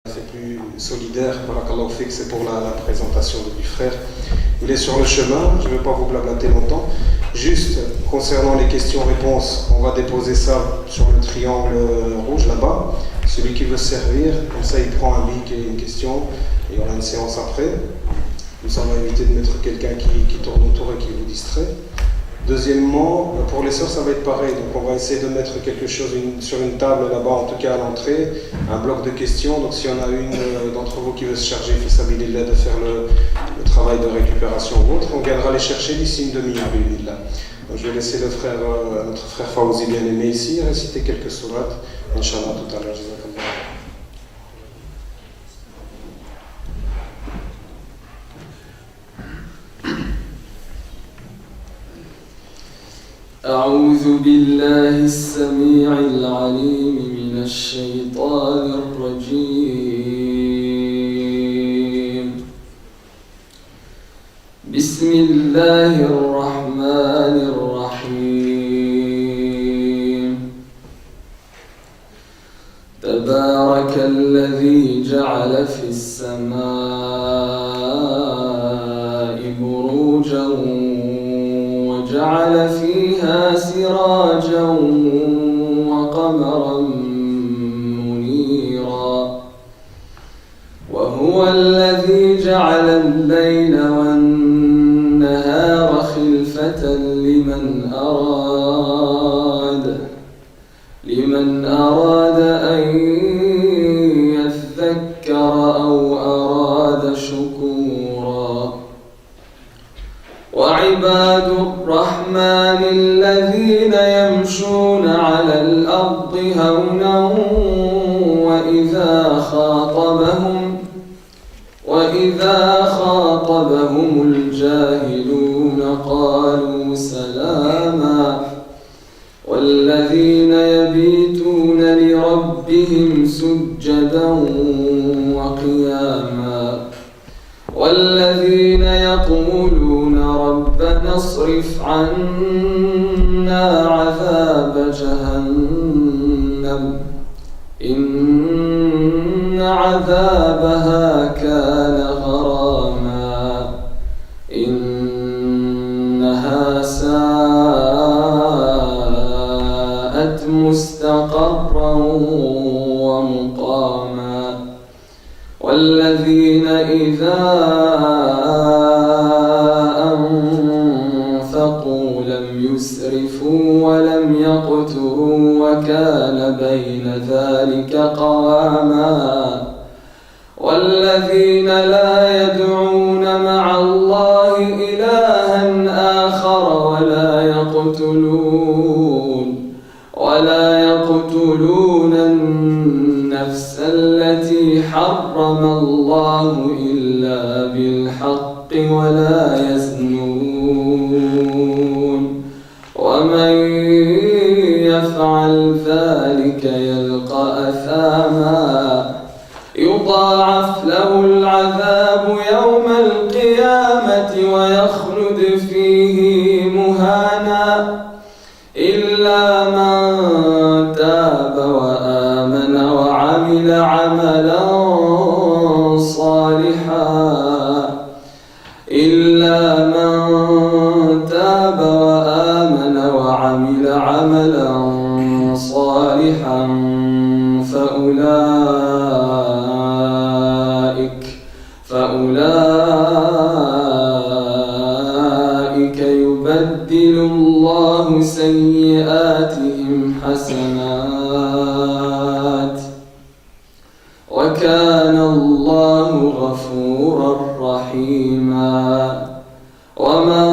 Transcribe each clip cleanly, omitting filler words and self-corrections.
C'est plus solidaire. Barakallahu fik, c'est pour la présentation du frère. Il est sur le chemin, je ne vais pas vous blablater longtemps. Juste concernant les questions-réponses, on va déposer ça sur le triangle rouge là-bas. Celui qui veut se servir, comme ça il prend un bic et une question, et on a une séance après. Nous ça va éviter de mettre quelqu'un qui tourne autour et qui vous distrait. Deuxièmement, pour les sœurs, ça va être pareil. Donc, on va essayer de mettre quelque chose sur une table là-bas, en tout cas à l'entrée, un bloc de questions. Donc, s'il y en a une d'entre vous qui veut se charger, fisabilillah, de faire le travail de récupération ou autre, on viendra les chercher d'ici une demi-heure. Donc, je vais laisser notre frère Fawzi bien-aimé ici réciter quelques sourates. Inch'Allah, tout à l'heure. أعوذ بالله السميع العليم من الشيطان الرجيم. بسم الله الرحمن الرحيم. تبارك الذي جعل في السماء بروجا وجعل فيها سراجا وقمرا منيرا وهو الذي جعل الليل والنهار خلفة لمن أراد أن يذكر أو أراد شكورا. وعباد الرحمن الذين يمشون على الأرض هونا وإذا خاطبهم الجاهلون قالوا سلاما. والذين يبيتون لربهم سجدا وقياما. والذين يقولون ربنا اصرف عنا عذاب جهنم إن عذابها كان غراما إنها ساءت مستقرا ومقاما. والذين إذا أنفقوا لم يسرفوا ولم يقتروا وكان بين ذلك قواما. والذين لا يدعون مع الله إلها آخر ولا يقتلون النفس التي حرم الله إلا بالحق ولا يزنون. ومن يفعل ذلك يلقى أثاما يضاعف له العذاب يوم القيامة ويخلد فيه مهانا إلا من تاب وآمن وعمل عملا صالحا فأولئك يبدل الله سيئاتهم حسنات وكان الله غفورا رحيما. ومن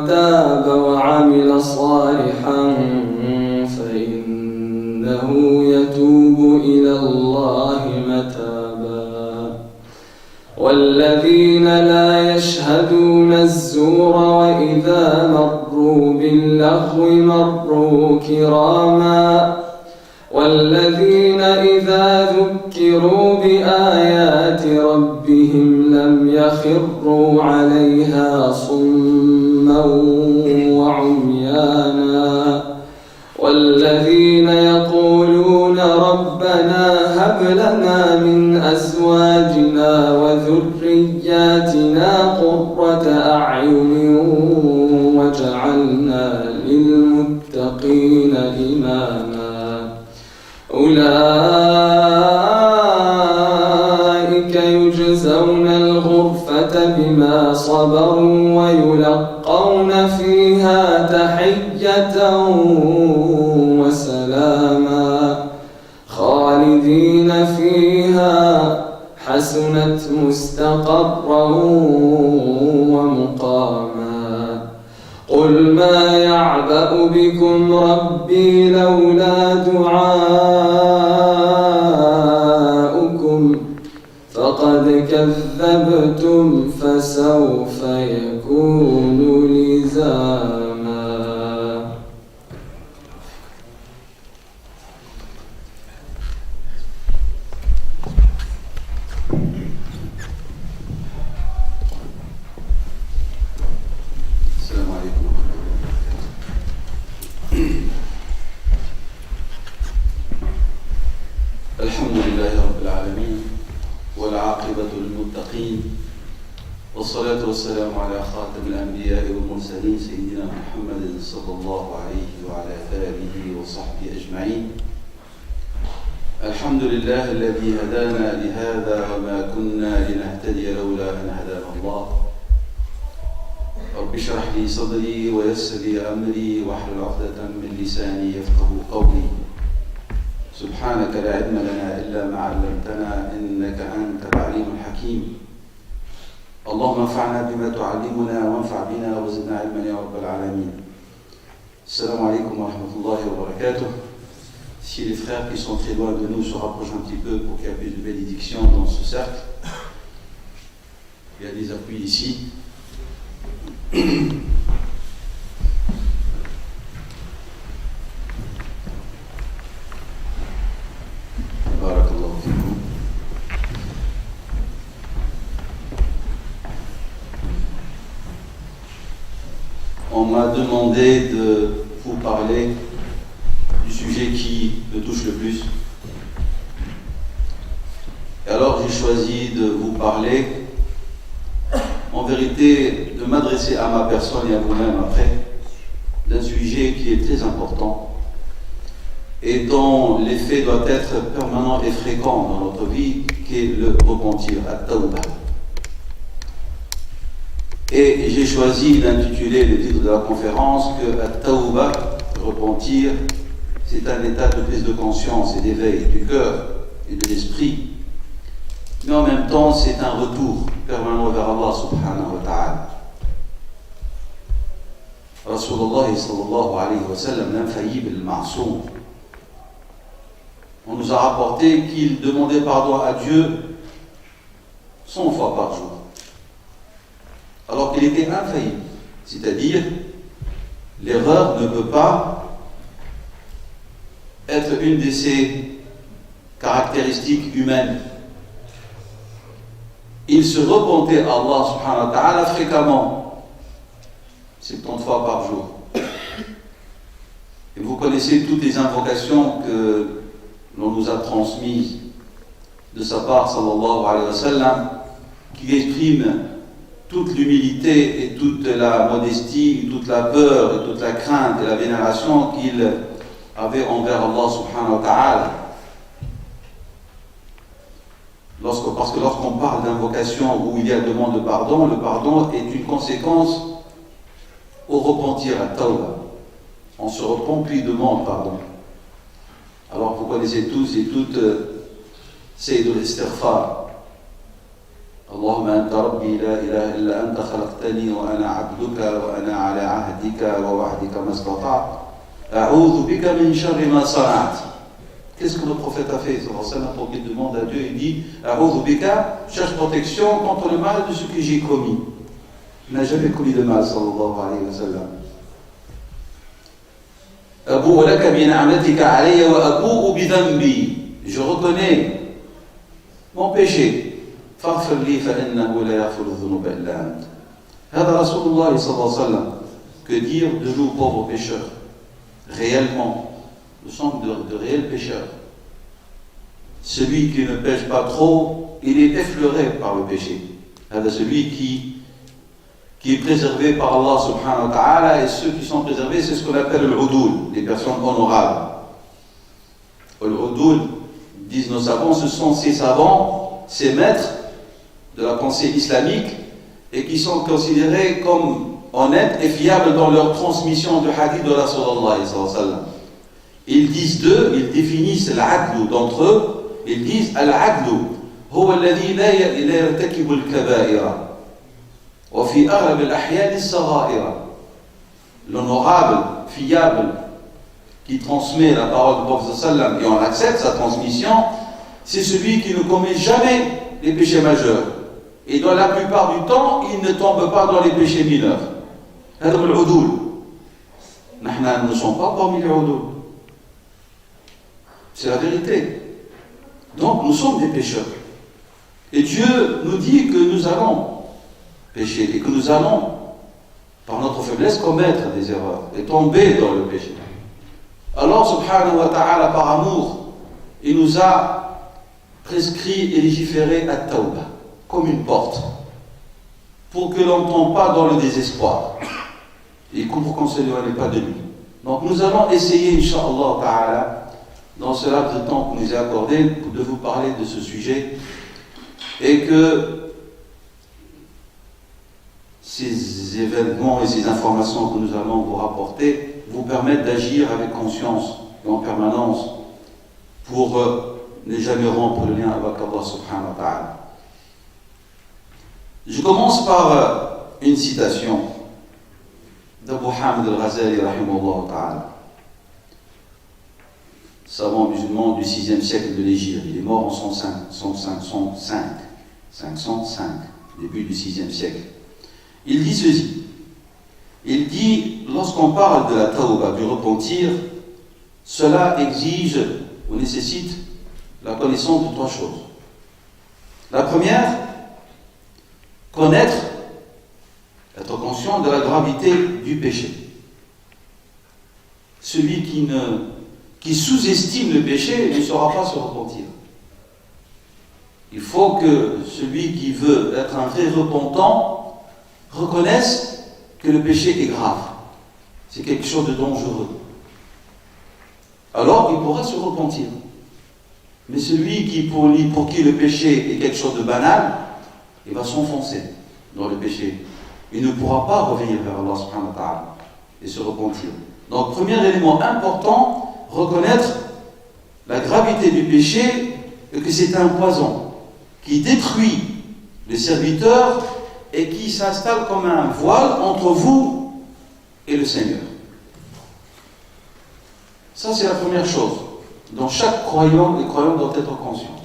تاب وعمل صالحا فإنه يتوب إلى الله متابا. والذين لا يشهدون الزور وإذا مروا باللغو مروا كراما. والذين إذا ذكروا بآيات ربهم لم يخروا عليها صما وعميانا. والذين يقولون ربنا هب لنا من أزواجنا وذرياتنا قرة أعين واجعلنا للمتقين إماما أولئك يجزون الغرفة بما صبروا ويلقون فيها تحية وسلاما خالدين فيها حسنت مستقرا ومقاما قل ما يعبأ بكم ربي لولا دعاؤكم فقد كذبتم فسوف يكون لزاما. السلام عليكم ورحمة الله وبركاته. الحمد لله رب العالمين والعاقبة للمتقين والصلاة والسلام على خاتم الأنبياء والمرسلين سيدنا محمد صلى الله عليه وعلى آله وصحبه أجمعين. الحمد لله الذي هدانا لهذا وما كنا لنهتدي لولا أن هدانا الله. رب اشرح لي صدري ويسر لي أمري واحلل عقدة من لساني يفقهوا قولي. سبحانك لا علم لنا إلا ما علمتنا إنك أنت العليم الحكيم. اللهم انفعنا بما تعلمنا وانفع بنا وزدنا علما يا رب العالمين. السلام عليكم ورحمة الله وبركاته. Si les frères qui sont très loin de nous se rapprochent un petit peu pour qu'il y ait plus de bénédictions dans ce cercle, il y a des appuis ici. Barakallahu fikum. On m'a demandé de vous parler du sujet qui me touche le plus. Et alors j'ai choisi de vous parler, en vérité, de m'adresser à ma personne et à vous-même après, d'un sujet qui est très important et dont l'effet doit être permanent et fréquent dans notre vie, qui est le repentir, at-tawbah. Et j'ai choisi d'intituler le titre de la conférence que at-tawbah, repentir, c'est un état de prise de conscience et d'éveil du cœur et de l'esprit, mais en même temps c'est un retour permanent vers Allah subhanahu wa ta'ala. Rasulullah sallallahu alayhi wa sallam, l'infaillible, le ma'soum, on nous a rapporté qu'il demandait pardon à Dieu 100 fois par jour, alors qu'il était infaillible, c'est-à-dire l'erreur ne peut pas être une de ses caractéristiques humaines. Il se repentait à Allah subhanahu wa ta'ala fréquemment, 70 fois par jour. Et vous connaissez toutes les invocations que l'on nous a transmises de sa part, sallallahu alayhi wa sallam, qui expriment toute l'humilité et toute la modestie, toute la peur et toute la crainte et la vénération qu'il avait envers Allah subhanahu wa ta'ala. Parce que lorsqu'on parle d'invocation où il y a demande de pardon, le pardon est une conséquence au repentir, à tawbah. On se repent puis demande pardon. Alors vous connaissez tous et toutes Sayyidul Istighfar. Allahumma anta rabbi la ilaha illa anta khalaqtani wa ana abduka wa ana ala ahdika wa wa'dika mastata'tu a'udhu bika min sharri ma sana'tu. Qu'est-ce que le prophète a fait? Pour qu'il demande à Dieu, il dit a'udhu bika, cherche protection contre le mal de ce que j'ai commis. Il n'a jamais commis de mal, sallallahu alayhi wa sallam. Abou laka bi ni'matika alayya wa abou bi dhanbi. Je reconnais mon péché. فاغفر لي فإنه لا يغفر الذنوب إلا أنت. هذا رسول الله صلى الله عليه وسلم. Que dire de nous pauvres pécheurs? Réellement, nous sommes de réels pécheurs. celui qui ne pêche pas trop, il est effleuré par le péché. Celui qui est préservé par Allah subhanahu wa ta'ala, et ceux qui sont préservés, c'est ce qu'on appelle l'udul, les personnes honorables. L'udul, disent nos savants, ce sont ces savants, ces maîtres de la pensée islamique, et qui sont considérés comme honnêtes et fiables dans leur transmission du hadith de Rasulallah. Ils disent d'eux, ils définissent l'adlu d'entre eux, ils disent al-adlu huwa alladhi la yartakibu al-kaba'ira wa fi aghlab al-ahyan as-sagha'ira. L'honorable, fiable, qui transmet la parole du prophète sallam et on accepte sa transmission, c'est celui qui ne commet jamais les péchés majeurs. Et dans la plupart du temps, il ne tombe pas dans les péchés mineurs. Nous ne sommes pas parmi les udul. C'est la vérité. Donc nous sommes des pécheurs. Et Dieu nous dit que nous allons pécher et que nous allons, par notre faiblesse, commettre des erreurs et tomber dans le péché. Allah subhanahu wa ta'ala, par amour, il nous a prescrit et légiféré à Tawbah, comme une porte, pour que l'on ne tombe pas dans le désespoir et pour qu'on ne s'éloigne pas de lui. Donc nous allons essayer, Inch'Allah ta'ala, dans ce laps de temps qu'on nous a accordé, de vous parler de ce sujet, et que ces événements et ces informations que nous allons vous rapporter vous permettent d'agir avec conscience et en permanence pour ne jamais rompre le lien avec Allah subhanahu wa ta'ala. Je commence par une citation d'Abu Hamid al-Ghazali rahimahullah ta'ala, savant musulman du 6e siècle de l'Égypte. Il est mort en 505, début du 6e siècle. Il dit ceci. Il dit, lorsqu'on parle de la tawbah, du repentir, cela exige ou nécessite la connaissance de trois choses. La première, connaître, être conscient de la gravité du péché. Celui qui sous-estime le péché ne saura pas se repentir. Il faut que celui qui veut être un vrai repentant reconnaisse que le péché est grave. C'est quelque chose de dangereux. Alors il pourra se repentir. Mais celui pour qui le péché est quelque chose de banal, il va s'enfoncer dans le péché. Il ne pourra pas revenir vers Allah subhanahu wa ta'ala et se repentir. Donc, premier élément important, reconnaître la gravité du péché et que c'est un poison qui détruit le serviteur et qui s'installe comme un voile entre vous et le Seigneur. Ça, c'est la première chose dont chaque croyant et croyant doit être conscient.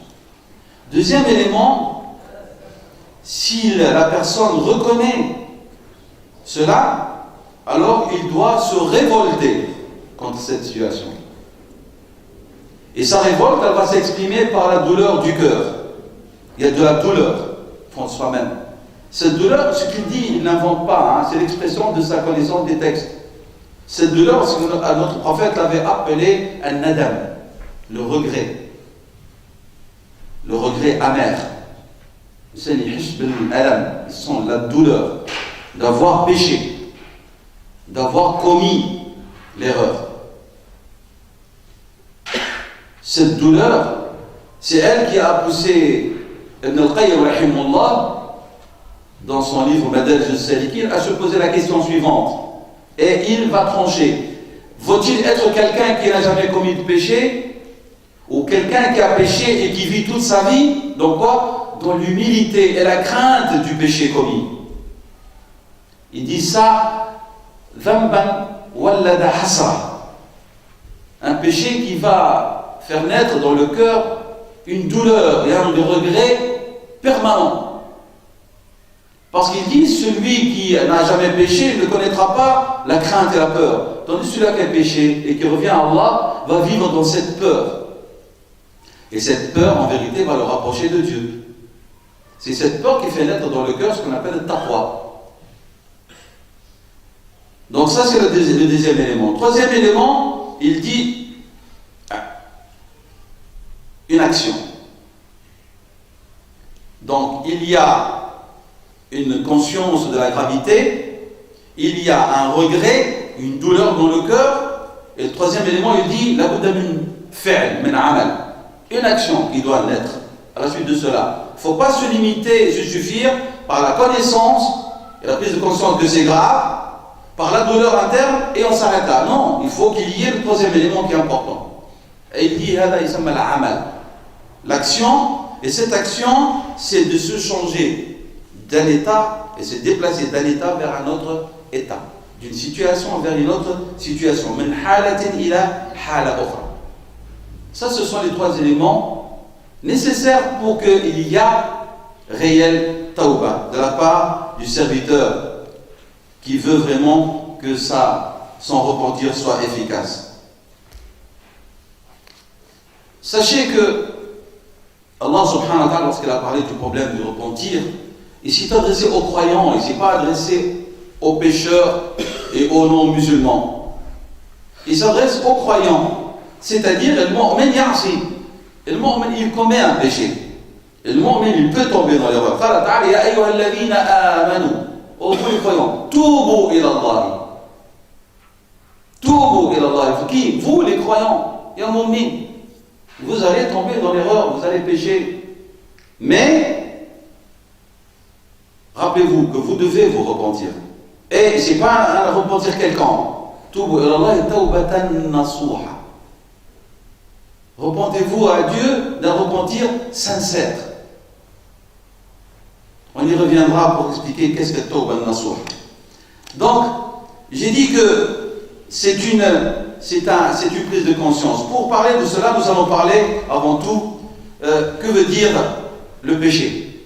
Deuxième élément, si la personne reconnaît cela, alors il doit se révolter contre cette situation. Et sa révolte, elle va s'exprimer par la douleur du cœur. Il y a de la douleur en soi-même. Cette douleur, ce qu'il dit, il n'invente pas, c'est l'expression de sa connaissance des textes. Cette douleur, ce que notre prophète l'avait appelé al-nadam, le regret amer. C'est les hishb al-alam, ils sont la douleur d'avoir péché, d'avoir commis l'erreur. Cette douleur, c'est elle qui a poussé Ibn al-Qayyim rahimahullah dans son livre Madarij as-Salikin à se poser la question suivante. Et il va trancher. Faut-il être quelqu'un qui n'a jamais commis de péché ou quelqu'un qui a péché et qui vit toute sa vie dans quoi? Dans l'humilité et la crainte du péché commis. Il dit ça, dhanban wallada hasra, un péché qui va faire naître dans le cœur une douleur et un regret permanent. Parce qu'il dit, celui qui n'a jamais péché ne connaîtra pas la crainte et la peur. Tandis que celui-là qui a péché et qui revient à Allah va vivre dans cette peur. Et cette peur, en vérité, va le rapprocher de Dieu. C'est cette peur qui fait naître dans le cœur ce qu'on appelle le taqwa. Donc ça, c'est le deuxième élément. Troisième élément, il dit une action. Donc il y a une conscience de la gravité, il y a un regret, une douleur dans le cœur, et le troisième élément, il dit la budda min fi'l, min amal, une action qui doit naître à la suite de cela. Il ne faut pas se limiter et se suffire par la connaissance et la prise de conscience que c'est grave, par la douleur interne, et on s'arrête là. Non, il faut qu'il y ait le troisième élément qui est important. Et il dit l'action, et cette action, c'est de se changer d'un état et se déplacer d'un état vers un autre état, d'une situation vers une autre situation. Min halatin ila hala ukhra. Ça, ce sont les trois éléments nécessaires pour qu'il y ait réel tawbah de la part du serviteur qui veut vraiment que son repentir soit efficace. Sachez que Allah subhanahu wa ta'ala, lorsqu'il a parlé du problème du repentir, il s'est adressé aux croyants, il ne s'est pas adressé aux pécheurs et aux non-musulmans. Il s'adresse aux croyants, c'est-à-dire le mu'min ya'si. Le mu'min, il commet un péché. Le mu'min, il peut tomber dans l'erreur. Qala ta'ala ya ayyuhal ladhina amanu. Ô vous les croyants, toubu ila Allah. Toubu ila Allah. Qui? Vous les croyants, ya mu'min. Vous allez tomber dans l'erreur, vous allez pécher. Mais, rappelez-vous que vous devez vous repentir. Et ce n'est pas un repentir quelqu'un. Toubu ila Allah tawbatan nasuha. Repentez-vous à Dieu d'un repentir sincère. On y reviendra pour expliquer qu'est-ce que Tawbah Nasuh. Donc, j'ai dit que c'est une prise de conscience. Pour parler de cela, nous allons parler avant tout que veut dire le péché.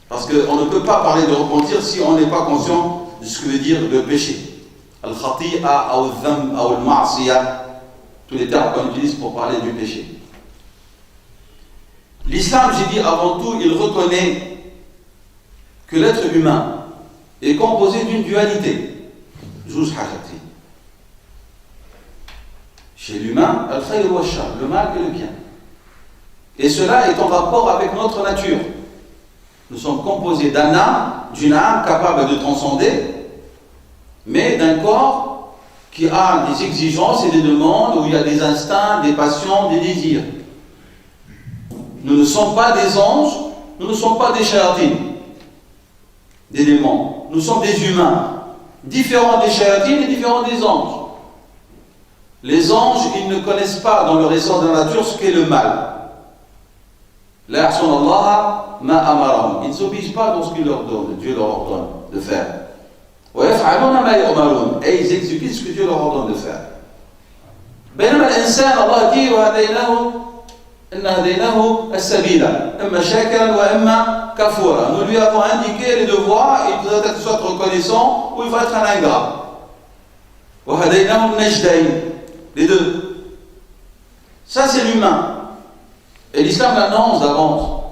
Parce qu'on ne peut pas parler de repentir si on n'est pas conscient de ce que veut dire le péché. Al-khati'a ou al-dhanb ou al-ma'siyah, tous les termes qu'on utilise pour parler du péché. L'islam, j'ai dit avant tout, il reconnaît que l'être humain est composé d'une dualité. Chez l'humain, al-khayr wa al-shar, le mal et le bien. Et cela est en rapport avec notre nature. Nous sommes composés d'une âme capable de transcender, mais d'un corps qui a des exigences et des demandes, où il y a des instincts, des passions, des désirs. Nous ne sommes pas des anges, nous ne sommes pas des shayatines, des démons. Nous sommes des humains, différents des shayatines et différents des anges. Les anges, ils ne connaissent pas dans leur essence de la nature ce qu'est le mal. La ya'sunallaha ma amarahum. Ils ne s'obligent pas dans ce qu'il leur donne, Dieu leur ordonne de faire. Wa yaf'aluna ma yu'marun. Et ils exécutent ce que Dieu leur ordonne de faire. بينما الإنسان الله dit إن هديناه السبيل إما شاكرا وإما كفورا. Nous lui avons indiqué les deux voies, il doit être soit reconnaissant ou il va être un ingrat. وهديناه النجدين, les deux. Ça c'est l'humain. Et l'islam l'annonce d'avance.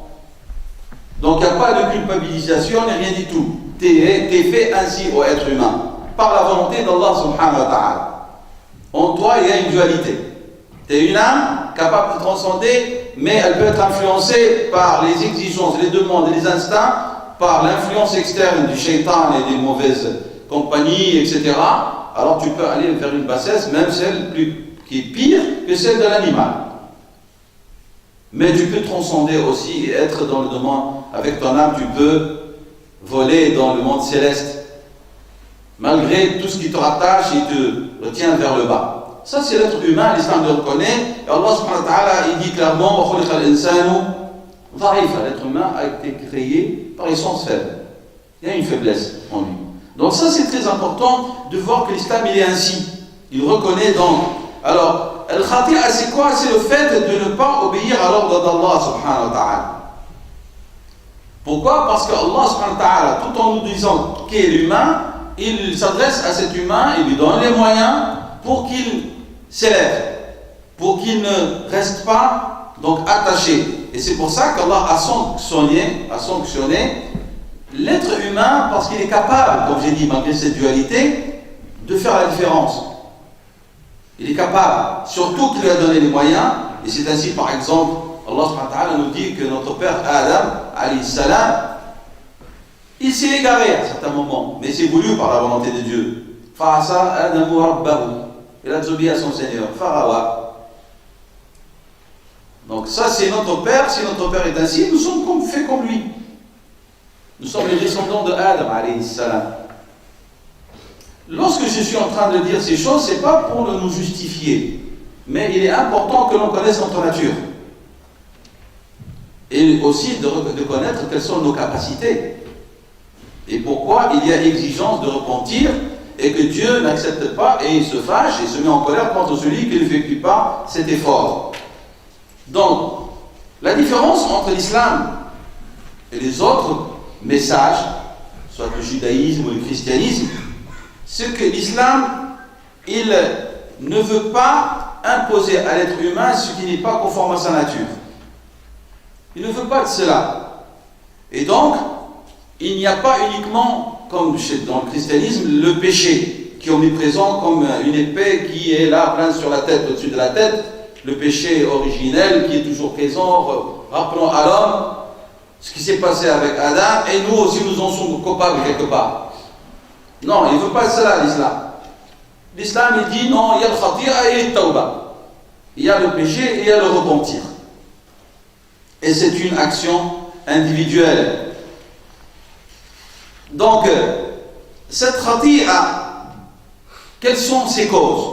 Donc il n'y a pas de culpabilisation ni rien du tout. T'es fait ainsi au être humain, par la volonté d'Allah subhanahu wa ta'ala. En toi il y a une dualité. Tu es une âme capable de transcender, mais elle peut être influencée par les exigences, les demandes et les instincts, par l'influence externe du shaitan et des mauvaises compagnies, etc. Alors tu peux aller vers une bassesse, même celle qui est pire que celle de l'animal. Mais tu peux transcender aussi et être dans le domaine, avec ton âme, tu peux voler dans le monde céleste. Malgré tout ce qui te rattache et te retient vers le bas. Ça c'est l'être humain, l'islam le reconnaît. Et Allah subhanahu wa ta'ala, il dit clairement, l'être humain a été créé par essence faible. Il y a une faiblesse en lui. Donc ça c'est très important de voir que l'islam il est ainsi. Il reconnaît donc. Alors, al-khati'a c'est quoi? C'est le fait de ne pas obéir à l'ordre d'Allah subhanahu wa ta'ala. Pourquoi? Parce que Allah subhanahu wa ta'ala, tout en nous disant qu'est l'humain, il s'adresse à cet humain, il lui donne les moyens pour qu'il s'élève, pour qu'il ne reste pas donc attaché. Et c'est pour ça qu'Allah a sanctionné l'être humain parce qu'il est capable, comme j'ai dit, malgré cette dualité, de faire la différence. Il est capable, surtout qu'il lui a donné les moyens, Et c'est ainsi, par exemple, Allah subhanahu wa ta'ala nous dit que notre père Adam, alayhi salam, il s'est égaré à certains moments, mais c'est voulu par la volonté de Dieu. Fa'asa Adamu rabbahu. Il a désobéi à son Seigneur. Farawa. Donc ça c'est notre père. Si notre père est ainsi, nous sommes faits comme lui. Nous sommes les descendants de Adam, alayhi salam. Lorsque je suis en train de dire ces choses, ce n'est pas pour nous justifier, mais il est important que l'on connaisse notre nature. Et aussi de connaître quelles sont nos capacités. Et pourquoi il y a exigence de repentir et que Dieu n'accepte pas et il se fâche et se met en colère contre celui qui n'effectue pas cet effort. Donc, la différence entre l'islam et les autres messages, soit le judaïsme ou le christianisme, c'est que l'islam, il ne veut pas imposer à l'être humain ce qui n'est pas conforme à sa nature. Il ne veut pas de cela. Et donc, il n'y a pas uniquement, comme dans le christianisme, le péché qui est omniprésent comme une épée qui est là, pleine sur la tête, au-dessus de la tête, le péché originel qui est toujours présent, rappelons à l'homme ce qui s'est passé avec Adam, et nous aussi nous en sommes coupables quelque part. Non, il ne veut pas cela, l'islam. L'islam, il dit non, il y a le khati'a et le tawba. Il y a le péché et il y a le repentir. Et c'est une action individuelle. Donc, cette khati'a, quelles sont ses causes?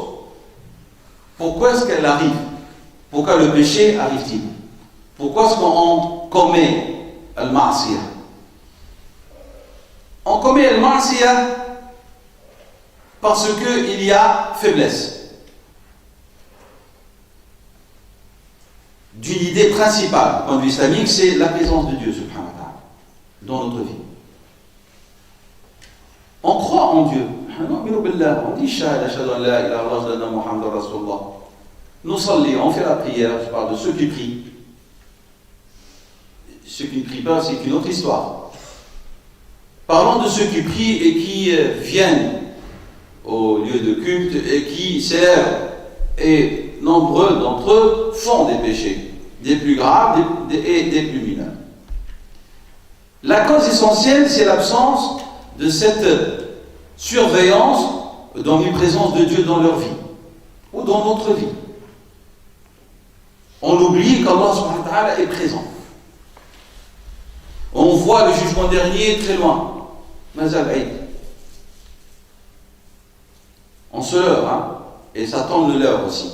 Pourquoi est-ce qu'elle arrive? Pourquoi le péché arrive-t-il? Pourquoi est-ce qu'on commet al-ma'siyah? On commet al-ma'siyah parce qu'il y a faiblesse d'une idée principale, point de vue islamique, c'est la présence de Dieu, subhanahu wa ta'ala, dans notre vie. On croit en Dieu. On dit shahada, ashhadu an la ilaha illallah, ashhadu anna Muhammadan rasulullah. Nous salli, on fait la prière, je parle de ceux qui prient. Ceux qui ne prient pas, c'est une autre histoire. Parlons de ceux qui prient et qui viennent au lieu de culte et qui célèbrent. Et nombreux d'entre eux font des péchés, des plus graves et des plus mineurs. La cause essentielle, c'est l'absence de cette surveillance d'omniprésence de Dieu dans leur vie ou dans notre vie. On oublie qu'Allah subhanahu wa ta'ala est présent. On voit le jugement dernier très loin. Mazal Aïd. On se leurre, hein, et Satan le leurre aussi.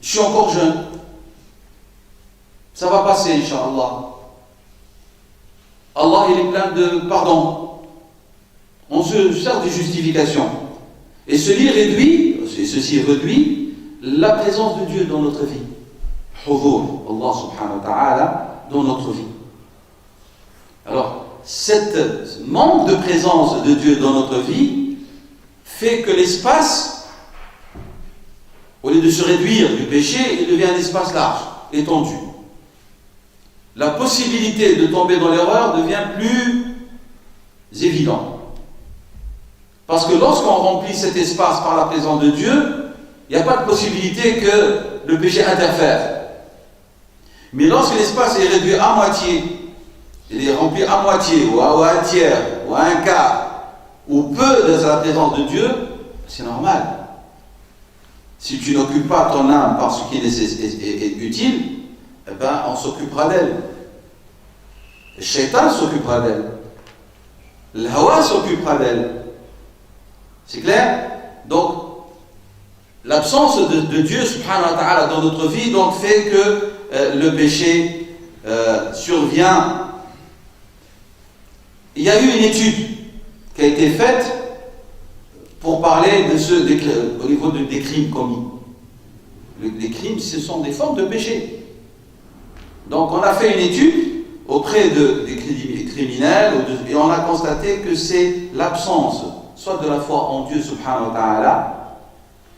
Je suis encore jeune. Ça va passer, Inch'Allah. Allah, il est plein de pardon. On se sert de justification. Et ceci réduit la présence de Dieu dans notre vie. Hudhur, Allah subhanahu wa ta'ala, dans notre vie. Alors, cet manque de présence de Dieu dans notre vie fait que l'espace, au lieu de se réduire du péché, il devient un espace large, étendu. La possibilité de tomber dans l'erreur devient plus évidente. Parce que lorsqu'on remplit cet espace par la présence de Dieu, il n'y a pas de possibilité que le péché interfère. Mais lorsque l'espace est réduit à moitié, il est rempli à moitié, ou à un tiers, ou à un quart, ou peu de la présence de Dieu, c'est normal. Si tu n'occupes pas ton âme par ce qui est utile, eh ben, on s'occupera d'elle. Le shaitan s'occupera d'elle. Le hawa s'occupera d'elle. C'est clair? Donc, l'absence de Dieu, subhanahu wa ta'ala, dans notre vie, donc, fait que le péché survient. Il y a eu une étude qui a été faite pour parler au niveau des crimes commis. Les crimes, ce sont des formes de péché. Donc, on a fait une étude auprès des criminels et on a constaté que c'est l'absence soit de la foi en Dieu subhanahu wa ta'ala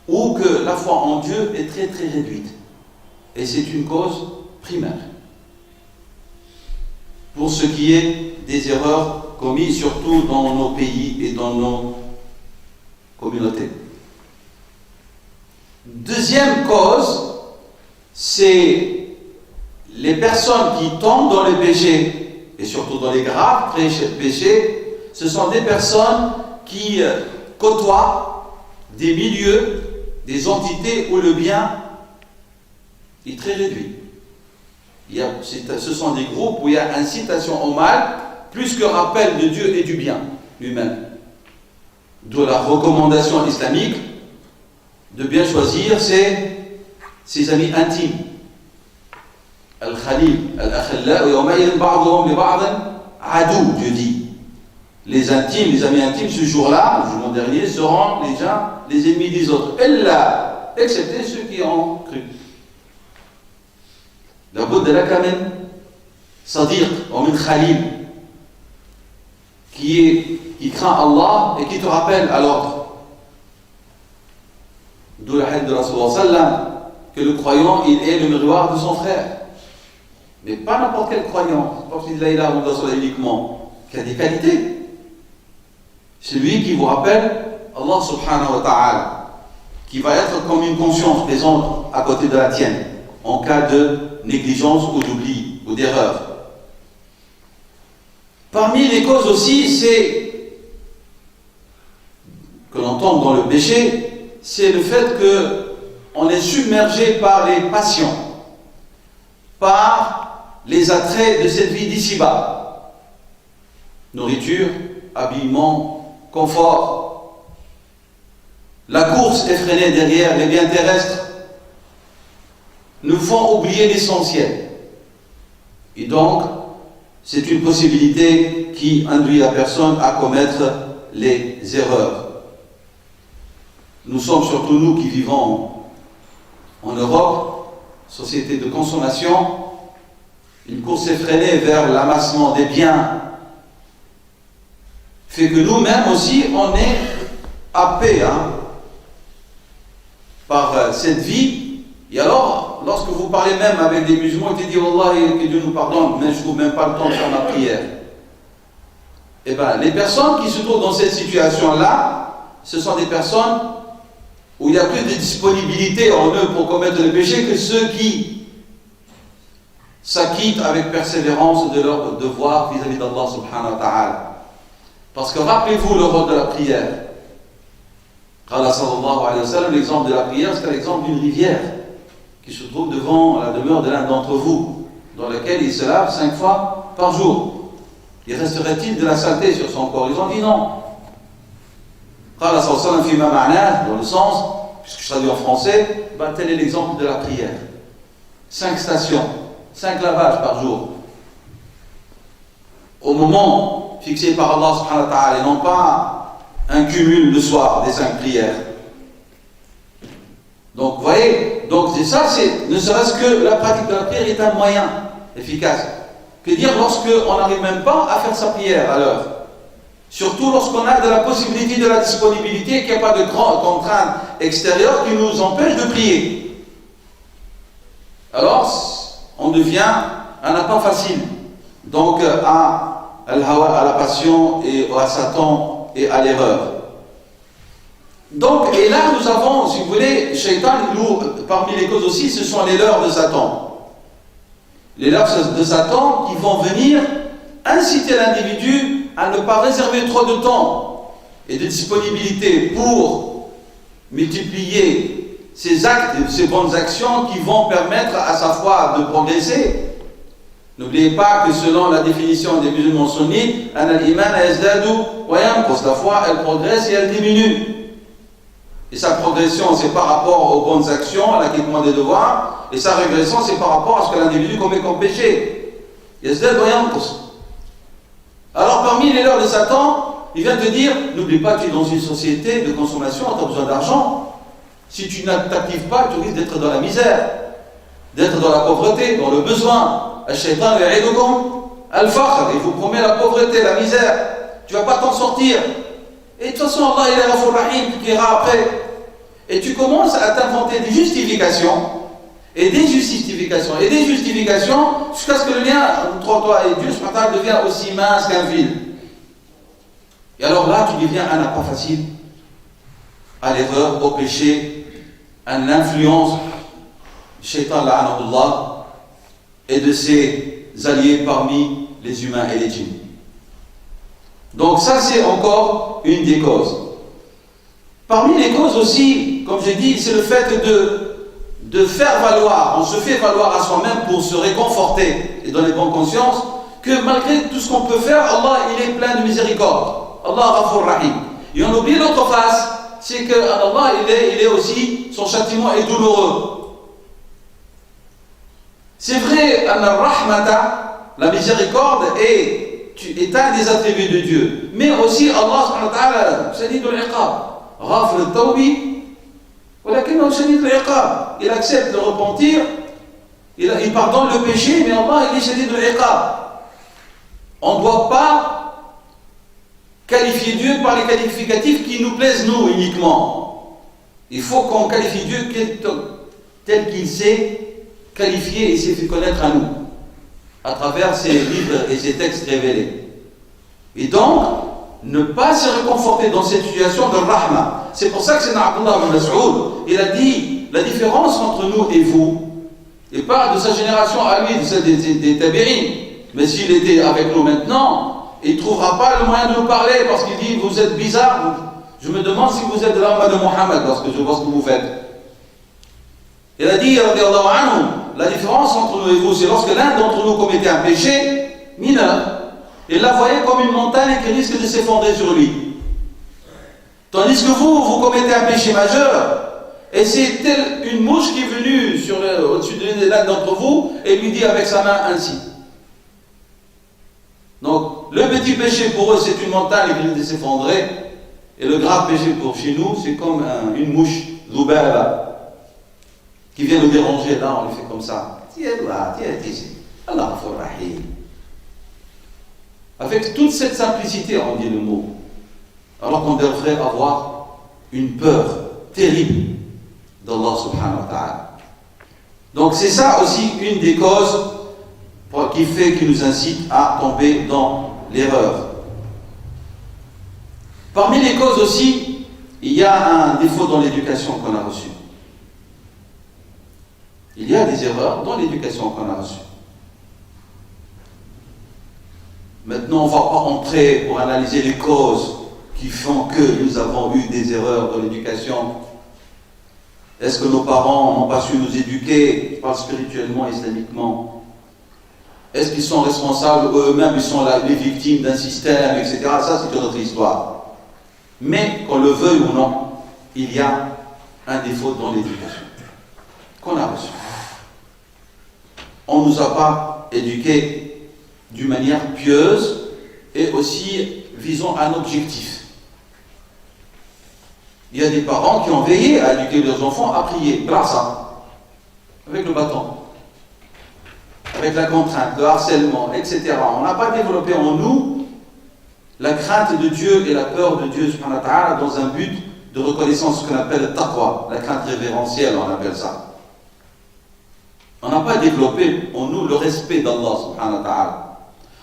ou que la foi en Dieu est très très réduite. Et c'est une cause primaire pour ce qui est des erreurs commises surtout dans nos pays et dans nos communautés. Deuxième cause, c'est les personnes qui tombent dans le péché, et surtout dans les graves péchés, ce sont des personnes qui côtoient des milieux, des entités où le bien est très réduit. Ce sont des groupes où il y a incitation au mal, plus que rappel de Dieu et du bien lui-même. D'où la recommandation islamique de bien choisir ses amis intimes. Al-Khalil, Al-Akhilla, Yawma'idhin ba'duhum li ba'dhin adou, Dieu dit. Les intimes, les amis intimes, ce jour-là, le jour dernier, seront les ennemis des autres. Illa, excepté ceux qui ont cru. La bout de la kamen, Sadiq, ou min Khalil, qui craint Allah et qui te rappelle à l'ordre. D'où le hadith de Rasulullah sallam, que le croyant, il est le miroir de son frère. Mais pas n'importe quel croyant, pas qu'il est là uniquement, qui a des qualités. C'est lui qui vous rappelle Allah subhanahu wa ta'ala, qui va être comme une conscience présente à côté de la tienne, en cas de négligence ou d'oubli ou d'erreur. Parmi les causes aussi, c'est que l'on tombe dans le péché, c'est le fait qu'on est submergé par les passions, par les attraits de cette vie d'ici-bas. Nourriture, habillement, confort. La course effrénée derrière les biens terrestres nous font oublier l'essentiel. Et donc, c'est une possibilité qui induit la personne à commettre les erreurs. Nous sommes surtout nous qui vivons en Europe, société de consommation, une course effrénée vers l'amassement des biens fait que nous-mêmes aussi on est happés par cette vie. Et alors, lorsque vous parlez même avec des musulmans, ils te disent Wallah, que Dieu nous pardonne, mais je ne trouve même pas le temps de faire ma prière. Eh bien, les personnes qui se trouvent dans cette situation-là, ce sont des personnes où il y a plus de disponibilité en eux pour commettre le péché que ceux qui s'acquittent avec persévérance de leur devoir vis-à-vis d'Allah subhanahu wa ta'ala. Parce que rappelez-vous le rôle de la prière. Qala sallallahu alayhi wa sallam, l'exemple de la prière, c'est l'exemple d'une rivière qui se trouve devant la demeure de l'un d'entre vous, dans laquelle il se lave 5 fois par jour. Y resterait-il de la saleté sur son corps? Ils ont dit non. Qala sallallahu alayhi wa sallam fi ma ma'na, dans le sens, puisque je traduis en français, tel est l'exemple de la prière. 5 stations, 5 lavages par jour. Au moment fixé par Allah subhanahu wa ta'ala, et non pas un cumul le soir des 5 prières. Donc, vous voyez, donc c'est ça, ne serait-ce que la pratique de la prière est un moyen efficace. Que dire lorsqu'on n'arrive même pas à faire sa prière à l'heure? Surtout lorsqu'on a de la possibilité, de la disponibilité, qu'il n'y a pas de grandes contraintes extérieures qui nous empêchent de prier. Alors, on devient un appât facile. Donc, à al-hawa, à la passion, et à Satan, et à l'erreur. Donc, et là, nous avons, si vous voulez, Shaitan, parmi les causes aussi, ce sont les leurres de Satan. Les leurres de Satan qui vont venir inciter l'individu à ne pas réserver trop de temps et de disponibilité pour multiplier ces actes, ces bonnes actions qui vont permettre à sa foi de progresser. N'oubliez pas que selon la définition des musulmans sunnites, la foi, elle progresse et elle diminue. Et sa progression, c'est par rapport aux bonnes actions, à l'acquittement des devoirs, et sa régression, c'est par rapport à ce que l'individu commet comme péché. Alors, parmi les leurres de Satan, il vient te dire, n'oublie pas que tu es dans une société de consommation, tu as besoin d'argent. Si tu ne t'actives pas, tu risques d'être dans la misère, d'être dans la pauvreté, dans le besoin. Al-Shaytan al-Fakhr, il vous promet la pauvreté, la misère. Tu ne vas pas t'en sortir. Et de toute façon, Allah il est Ghafur Rahim, qui ira après. Et tu commences à t'inventer des justifications, et des justifications, et des justifications, jusqu'à ce que le lien entre toi et Dieu devient aussi mince qu'un fil. Et alors là, tu deviens un appât facile à l'erreur, au péché, à l'influence Shaitan la'anahullah, et de ses alliés parmi les humains et les djinns. Donc ça c'est encore une des causes. Parmi les causes aussi, comme j'ai dit, c'est le fait de faire valoir, on se fait valoir à soi-même pour se réconforter et donner bonne conscience que malgré tout ce qu'on peut faire, Allah il est plein de miséricorde. Allah Ghafur Rahim. Et on oublie l'autre face, c'est que Allah il est aussi, son châtiment est douloureux. C'est vrai, Rahmata, la miséricorde est un des attributs de Dieu. Mais aussi Allah subhanahu wa ta'ala, Shadid al-Iqab, Ghafir al-Tawbi, il accepte le repentir, il pardonne le péché, mais Allah il est Shadid al-Iqab. On ne doit pas qualifier Dieu par les qualificatifs qui nous plaisent nous uniquement. Il faut qu'on qualifie Dieu tel qu'il s'est qualifié et s'est fait connaître à nous, à travers ses livres et ses textes révélés. Et donc, ne pas se réconforter dans cette situation de rahma. C'est pour ça que c'est Abdullah ibn Mas'ud, il a dit, la différence entre nous et vous, et pas de sa génération à lui, de celle des tabi'in, mais s'il était avec nous maintenant, il ne trouvera pas le moyen de nous parler, parce qu'il dit, vous êtes bizarre, je me demande si vous êtes de l'âme de Mohammed, lorsque je vois ce que vous faites. Il a dit, radiallahu anhu, la différence entre nous et vous, c'est lorsque l'un d'entre nous commettait un péché mineur, il la voyait comme une montagne qui risque de s'effondrer sur lui. Tandis que vous commettez un péché majeur, et c'est telle une mouche qui est venue au-dessus de l'un d'entre vous et lui dit avec sa main ainsi. Donc, le petit péché pour eux, c'est une montagne qui risque de s'effondrer, et le grave péché pour chez nous, c'est comme une mouche, Zubaba, qui vient nous déranger, là on le fait comme ça. Avec toute cette simplicité, on dit le mot, alors qu'on devrait avoir une peur terrible d'Allah subhanahu wa ta'ala. Donc c'est ça aussi une des causes qui nous incite à tomber dans l'erreur. Parmi les causes aussi, il y a un défaut dans l'éducation qu'on a reçue. Il y a des erreurs dans l'éducation qu'on a reçue. Maintenant, on ne va pas entrer pour analyser les causes qui font que nous avons eu des erreurs dans l'éducation. Est-ce que nos parents n'ont pas su nous éduquer, pas spirituellement, islamiquement? Est-ce qu'ils sont responsables eux-mêmes, ils sont les victimes d'un système, etc. Ça, c'est une autre histoire. Mais, qu'on le veuille ou non, il y a un défaut dans l'éducation qu'on a reçu. On ne nous a pas éduqués d'une manière pieuse et aussi visant un objectif. Il y a des parents qui ont veillé à éduquer leurs enfants à prier, grâce à, avec le bâton, avec la contrainte, le harcèlement, etc. On n'a pas développé en nous la crainte de Dieu et la peur de Dieu subhanahu wa ta'ala dans un but de reconnaissance, ce qu'on appelle le taqwa, la crainte révérentielle, on appelle ça. On n'a pas développé en nous le respect d'Allah subhanahu wa ta'ala.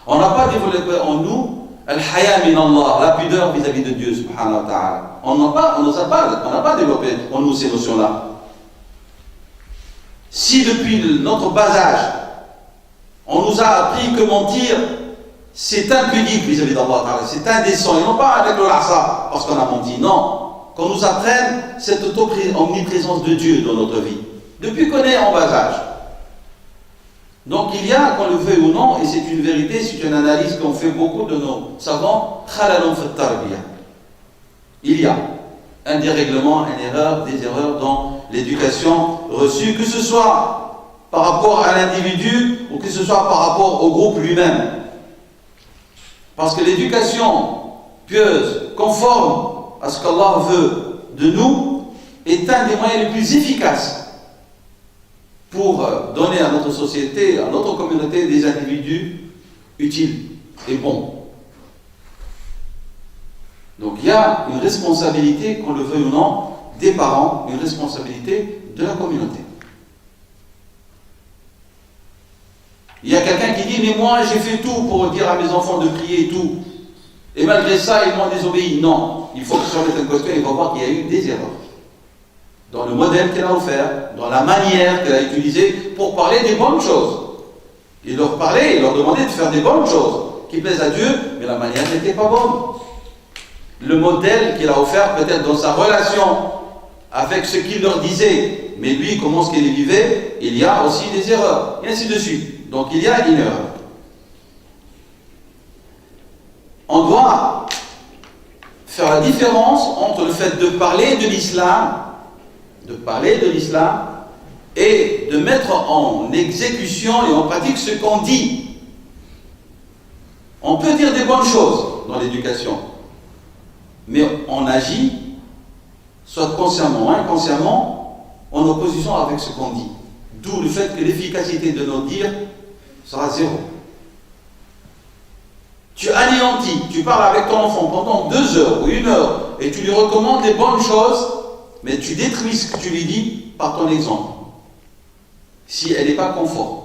On n'a pas développé en nous al-haya min Allah, la pudeur vis-à-vis de Dieu subhanahu wa ta'ala. On n'a pas développé en nous ces notions-là. Si depuis notre bas âge, on nous a appris que mentir, c'est impudique vis-à-vis d'Allah ta'ala, c'est indécent, et non pas avec le lassa, parce qu'on a menti, non. Qu'on nous apprenne cette omniprésence de Dieu dans notre vie, depuis qu'on est en bas âge. Donc il y a, qu'on le veuille ou non, et c'est une vérité, c'est une analyse qu'ont fait beaucoup de nos savants, khalalun fi tarbiya. Il y a un dérèglement, une erreur, des erreurs dans l'éducation reçue, que ce soit par rapport à l'individu ou que ce soit par rapport au groupe lui-même. Parce que l'éducation pieuse, conforme à ce qu'Allah veut de nous, est un des moyens les plus efficaces pour donner à notre société, à notre communauté, des individus utiles et bons. Donc il y a une responsabilité, qu'on le veuille ou non, des parents, une responsabilité de la communauté. Il y a quelqu'un qui dit, mais moi j'ai fait tout pour dire à mes enfants de prier et tout, et malgré ça ils m'ont désobéi. Non, il faut que je remette en question et il va voir qu'il y a eu des erreurs. dans le modèle qu'il a offert, dans la manière qu'il a utilisée pour parler des bonnes choses. Il leur parlait, il leur demandait de faire des bonnes choses qui plaisent à Dieu, mais la manière n'était pas bonne. Le modèle qu'il a offert peut-être dans sa relation avec ce qu'il leur disait, mais lui, comment est-ce qu'il les vivait, il y a aussi des erreurs, et ainsi de suite. Donc il y a une erreur. On doit faire la différence entre le fait de parler de l'islam, et de mettre en exécution et en pratique ce qu'on dit. On peut dire des bonnes choses dans l'éducation, mais on agit, soit consciemment ou inconsciemment, en opposition avec ce qu'on dit. D'où le fait que l'efficacité de nos dires sera zéro. Tu anéantis, tu parles avec ton enfant pendant 2 heures ou 1 heure et tu lui recommandes les bonnes choses, mais tu détruis ce que tu lui dis par ton exemple. Si elle n'est pas conforme.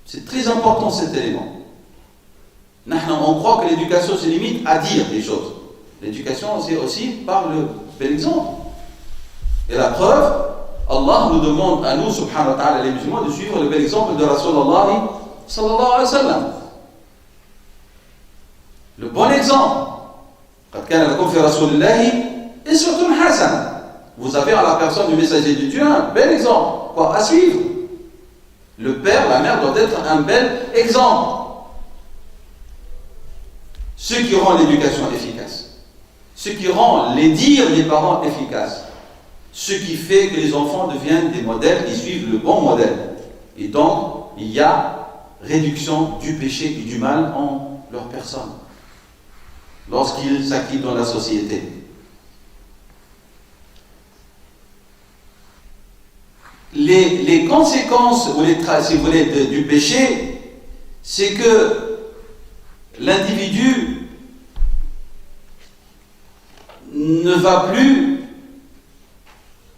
C'est très important cet élément. On croit que l'éducation se limite à dire des choses. L'éducation, c'est aussi par le bel exemple. Et la preuve, Allah nous demande à nous, subhanahu wa ta'ala, les musulmans, de suivre le bel exemple de Rasulullah sallallahu alayhi wa sallam. Le bon exemple. Vous avez à la personne du messager de Dieu un bel exemple. Quoi, à suivre. Le père, la mère doit être un bel exemple. Ce qui rend l'éducation efficace. Ce qui rend les dires des parents efficaces. Ce qui fait que les enfants deviennent des modèles qui suivent le bon modèle. Et donc, il y a réduction du péché et du mal en leur personne. Lorsqu'ils s'acquittent dans la société. Les conséquences, si vous voulez, du péché, c'est que l'individu ne va plus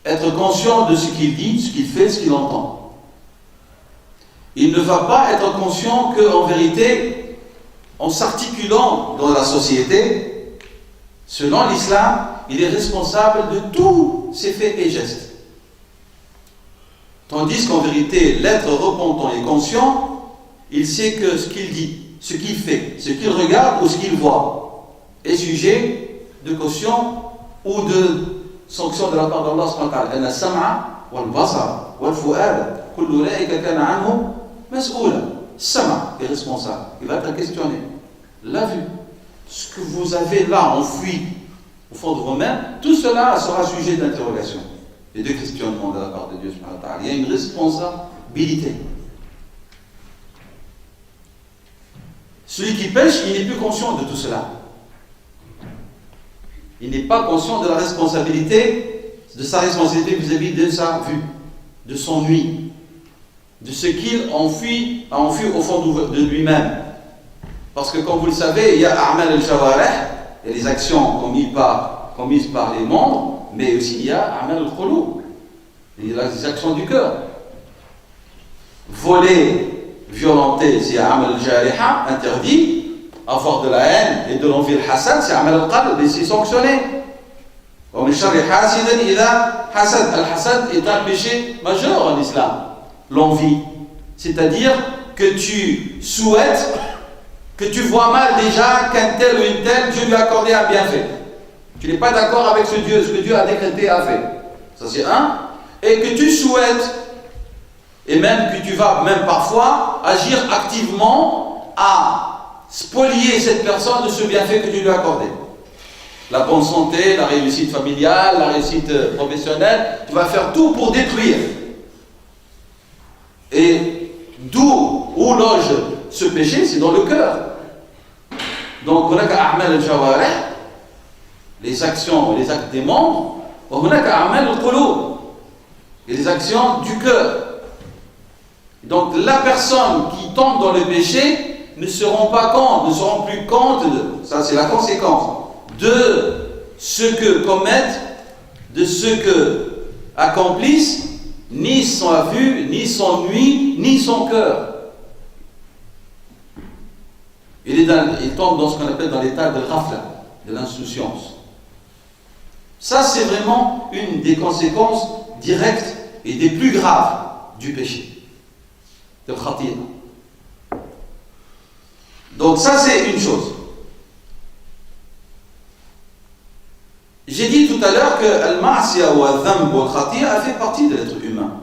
être conscient de ce qu'il dit, ce qu'il fait, ce qu'il entend. Il ne va pas être conscient qu'en vérité, en s'articulant dans la société, selon l'islam, il est responsable de tous ses faits et gestes. Tandis qu'en vérité, l'être repentant et conscient, il sait que ce qu'il dit, ce qu'il fait, ce qu'il regarde ou ce qu'il voit est sujet de caution ou de sanction de la part d'Allah subhanahu wa ta'ala. Inna as-sam'a wal basar wal fu'ada kullu ulaika kana anhu mas'oula. Sama est responsable, il va être questionné. La vue, ce que vous avez là enfoui au fond de vous-mêmes, tout cela sera sujet d'interrogation et de questionnement de la part de Dieu subhanahu wa ta'ala. Il y a une responsabilité. Celui qui pêche, il n'est plus conscient de tout cela. Il n'est pas conscient de la responsabilité, de sa responsabilité vis-à-vis de sa vue, de son nuit, de ce qu'il a enfui au fond de lui-même. Parce que comme vous le savez, il y a a'mal al-jawarih, il y a les actions commises par les membres, mais aussi il y a a'mal al-qulub, il y a les actions du cœur. Voler, violenter, c'est a'mal al-jariha, interdit. Avoir de la haine et de l'envie al-hasad, c'est a'mal al-qalb, et c'est sanctionné. Al-hasad est un péché majeur en islam. L'envie, c'est-à-dire que tu souhaites, que tu vois mal déjà qu'un tel ou une telle, Dieu lui a accordé un bienfait. Tu n'es pas d'accord avec ce que Dieu a décrété à faire. Ça c'est un. Et que tu souhaites, et même que tu vas même parfois agir activement à spolier cette personne de ce bienfait que Dieu lui a accordé. La bonne santé, la réussite familiale, la réussite professionnelle, tu vas faire tout pour détruire. Et où loge ce péché, c'est dans le cœur. Donc, on a qu'a'amal al-jawarih, les actions, les actes des membres, on a qu'a'amal al-qulub, et les actions du cœur. Donc, la personne qui tombe dans le péché ne se rend plus compte, ça c'est la conséquence, de ce que commettent, de ce que accomplissent, ni sa vue, ni son nuit, ni son cœur. Il tombe dans ce qu'on appelle dans l'état de ghafla, de l'insouciance. Ça, c'est vraiment une des conséquences directes et des plus graves du péché, de khati'a. Donc ça, c'est une chose. J'ai dit tout à l'heure que al-ma'siya ou al-dhanb ou al-khati'a a fait partie de l'être humain.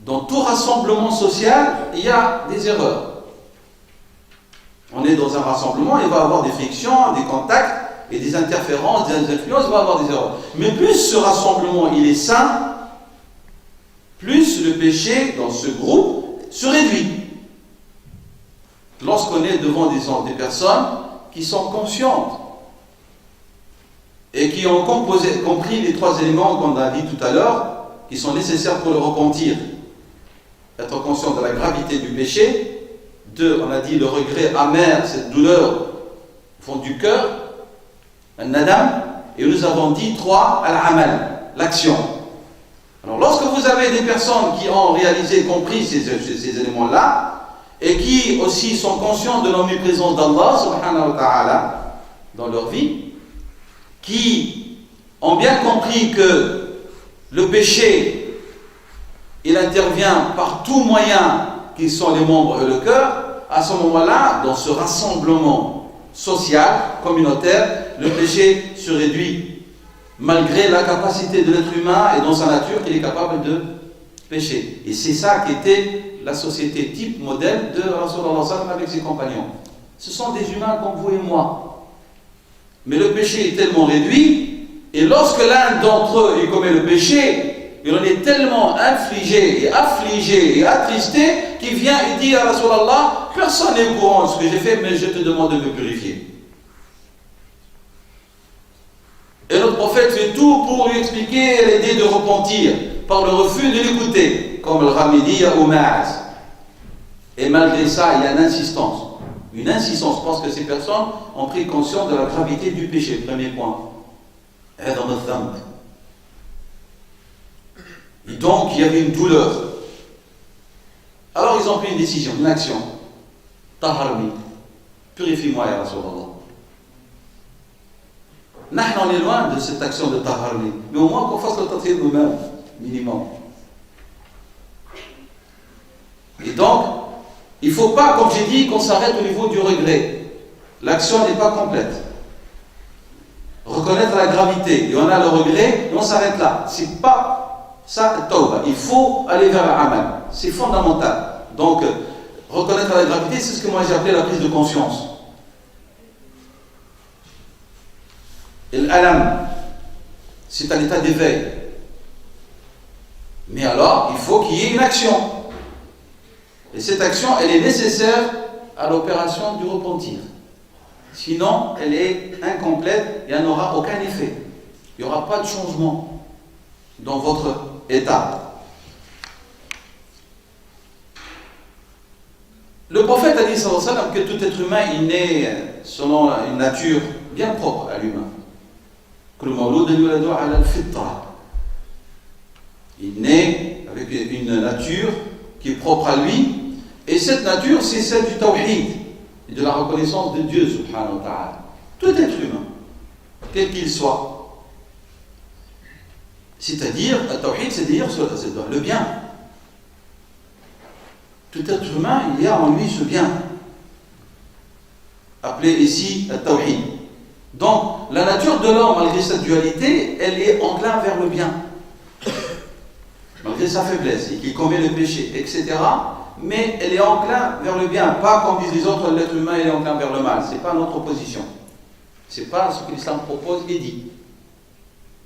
Dans tout rassemblement social, il y a des erreurs. On est dans un rassemblement, il va y avoir des frictions, des contacts et des interférences, des influences, il va y avoir des erreurs. Mais plus ce rassemblement il est sain, plus le péché dans ce groupe se réduit. Lorsqu'on est devant des personnes qui sont conscientes et qui ont compris les trois éléments qu'on a dit tout à l'heure, qui sont nécessaires pour le repentir. Être conscient de la gravité du péché. 2, on a dit le regret amer, cette douleur au fond du cœur, al-nadam. Et nous avons dit 3, al-amal, l'action. Alors lorsque vous avez des personnes qui ont réalisé, compris ces éléments-là, et qui aussi sont conscients de l'omniprésence d'Allah subhanahu wa ta'ala dans leur vie, qui ont bien compris que le péché, il intervient par tout moyen qui sont les membres et le cœur, à ce moment-là, dans ce rassemblement social, communautaire, le péché se réduit, malgré la capacité de l'être humain et dans sa nature qu'il est capable de pécher. Et c'est ça qui était la société type, modèle de Rasulullah sallallahu alayhi wa sallam avec ses compagnons. Ce sont des humains comme vous et moi. Mais le péché est tellement réduit, et lorsque l'un d'entre eux il commet le péché, il en est tellement infligé et affligé et attristé qu'il vient et dit à Rasulallah, personne n'est au courant de ce que j'ai fait, mais je te demande de me purifier. Et notre prophète fait tout pour lui expliquer et l'aider de repentir, par le refus de l'écouter, comme le Ramidiyya ou Ma'az. Et malgré ça, il y a une insistance, parce que ces personnes ont pris conscience de la gravité du péché, premier point. Et donc, il y avait une douleur. Alors, ils ont pris une décision, une action. Taharni, purifie-moi, ya Rasulallah. On est loin de cette action de Taharni, mais au moins qu'on fasse le tathir nous-mêmes, minimum. Et donc, il ne faut pas, comme j'ai dit, qu'on s'arrête au niveau du regret. L'action n'est pas complète. Reconnaître la gravité, et on a le regret, et on s'arrête là. C'est pas ça, tawbah. Il faut aller vers l'amal. C'est fondamental. Donc, reconnaître la gravité, c'est ce que moi j'ai appelé la prise de conscience. Et l'alam, c'est un état d'éveil. Mais alors, il faut qu'il y ait une action. Et cette action, elle est nécessaire à l'opération du repentir. Sinon, elle est incomplète et elle n'aura aucun effet. Il n'y aura pas de changement dans votre état. Le prophète a dit sallallahu alayhi wa sallam que tout être humain est né selon une nature bien propre à l'humain. Il naît avec une nature qui est propre à lui, et cette nature, c'est celle du tawhid, et de la reconnaissance de Dieu, subhanahu wa ta'ala. Tout être humain, quel qu'il soit. C'est-à-dire, le tawhid, c'est-à-dire le bien. Tout être humain, il y a en lui ce bien, appelé ici le tawhid. Donc, la nature de l'homme, malgré sa dualité, elle est enclin vers le bien. Malgré sa faiblesse, et qu'il commet le péché, etc. Mais elle est enclin vers le bien. Pas comme disent les autres, l'être humain il est enclin vers le mal. Ce n'est pas notre position. Ce n'est pas ce que l'islam propose et dit.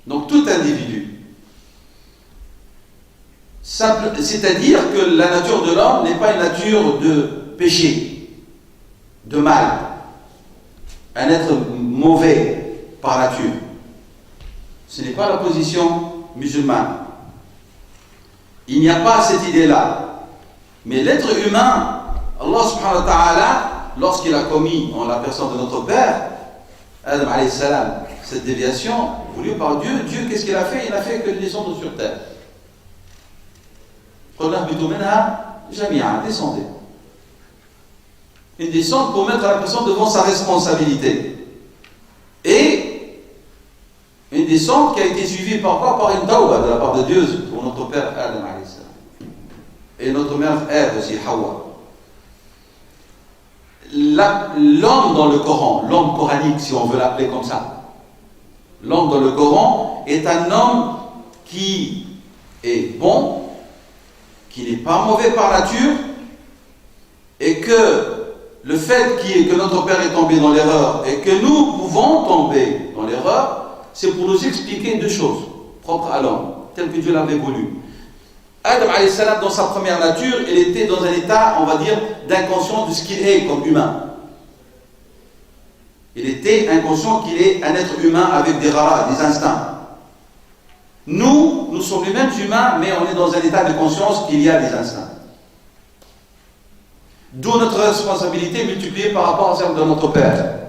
Donc tout individu. C'est-à-dire que la nature de l'homme n'est pas une nature de péché, de mal. Un être mauvais par nature. Ce n'est pas la position musulmane. Il n'y a pas cette idée-là. Mais l'être humain, Allah subhanahu wa ta'ala, lorsqu'il a commis en la personne de notre père, Adam alayhi salam, cette déviation voulue par Dieu, Dieu qu'est-ce qu'il a fait? Il a fait que descendre sur terre. Descendez. Une descente pour mettre la personne devant sa responsabilité. Et une descente qui a été suivie par quoi? Par une tawbah de la part de Dieu pour notre père Adam alayhi salam. Et notre mère Ève aussi, Hawa. L'homme dans le Coran, l'homme coranique si on veut l'appeler comme ça, l'homme dans le Coran est un homme qui est bon, qui n'est pas mauvais par nature, et que le fait que notre père est tombé dans l'erreur et que nous pouvons tomber dans l'erreur, c'est pour nous expliquer deux choses propres à l'homme, telles que Dieu l'avait voulu. Adam alayhi salam, dans sa première nature, il était dans un état, on va dire, d'inconscience de ce qu'il est comme humain. Il était inconscient qu'il est un être humain avec des raras, des instincts. Nous sommes les mêmes humains, mais on est dans un état de conscience qu'il y a des instincts. D'où notre responsabilité multipliée par rapport à celle de notre Père.